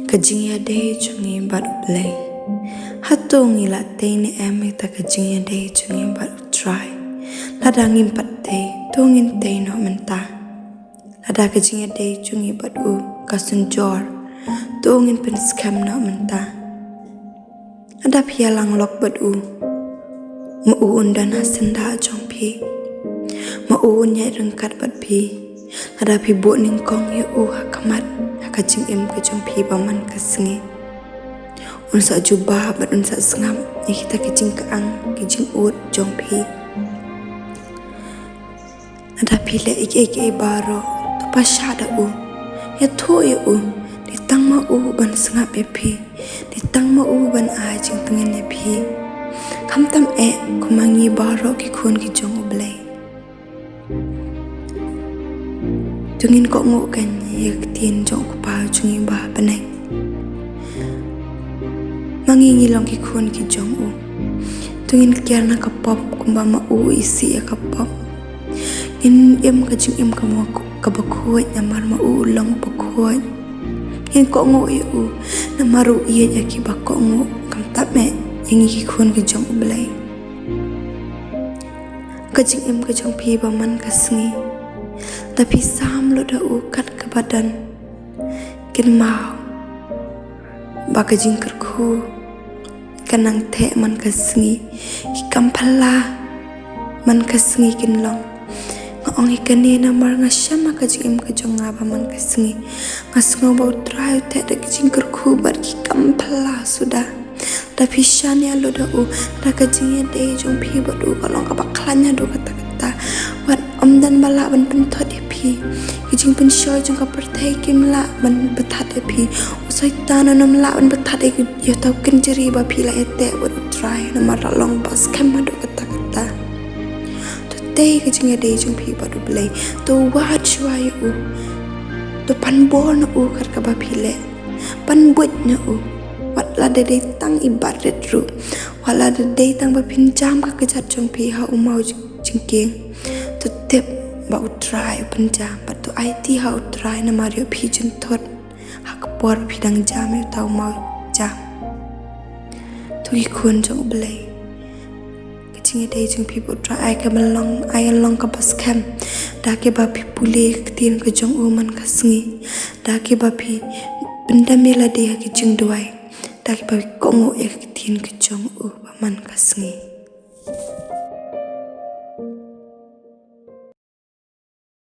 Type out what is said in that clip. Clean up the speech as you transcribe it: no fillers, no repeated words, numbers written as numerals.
Kajing ya day chungi badu play. Hatungi la day ni eme ta kajing ya day chungi badu try. Lada ngimpat day tungin day no menta. Lada kajing ya day chungi badu kasun jor tungin pen scam no menta. Lada pialang lok badu mauun dan hasenda jong pi. Mauun nyai rengkat bad pi. Lada pi buat ningkong ya hakamat. Kajing em kajong pi baman kasengi. Unsa jubah bat unsa sengam kita kajing kaang kajing ut jong pi. Ada pile ike baro tu pasada ya tu ya ditang ma ban sengap ya pi ditang ma ban ajing pengen ya pi kam tam kumangi baro ki kun ki jong oblay tungin kok kan ya ketien jong kupa jungi bah peneng mangingi long ki kun ki jong tungin kiarna kapop kumba ma isi ya kapop in em kajing em kamu kabakuat namar ma long bakuat in kok ya namaru iya ya ki bakok kam tape ingi ki kun ki jong belai kajing em kajong pi baman kasengi tapi sam lo da kat ke badan kin mau baka jingkerku kanang te man kasengi hikam pala man kasengi kin long ngong ikani namar ngasama kajing kajong ngaba man kasengi ngasngo bau trai te da jingkerku bar hikam pala sudah tapi shania lo da kajingnya de jong pi badu kalong kabaklannya do kata-kata wat dan bala ban pentot epi kijing pen shoy jong ka pertai kim la ban betat epi usai tan nam la ban betat e ya tau ken jeri ba pila ete wat try namar long bas kam do kata-kata to te kijing de jong pi badu blai to wat shwai to pan bon kat ka ba pile pan buat na wat la de tang ibarat ru wala de tang ba pinjam ka kejat jong pi ha mau jingking tip bau try penjam patu IT hau try na mario pigeon tot hak por pidang jam eu tau mau jam tu ikun jong belai kecing day jong people try ka melong long ka bas cam da ke ba pi pule ketin ke jong man kasengi da ke ba pi benda mela de ke jing doai da ke ba kongo ketin ke jong man kasengi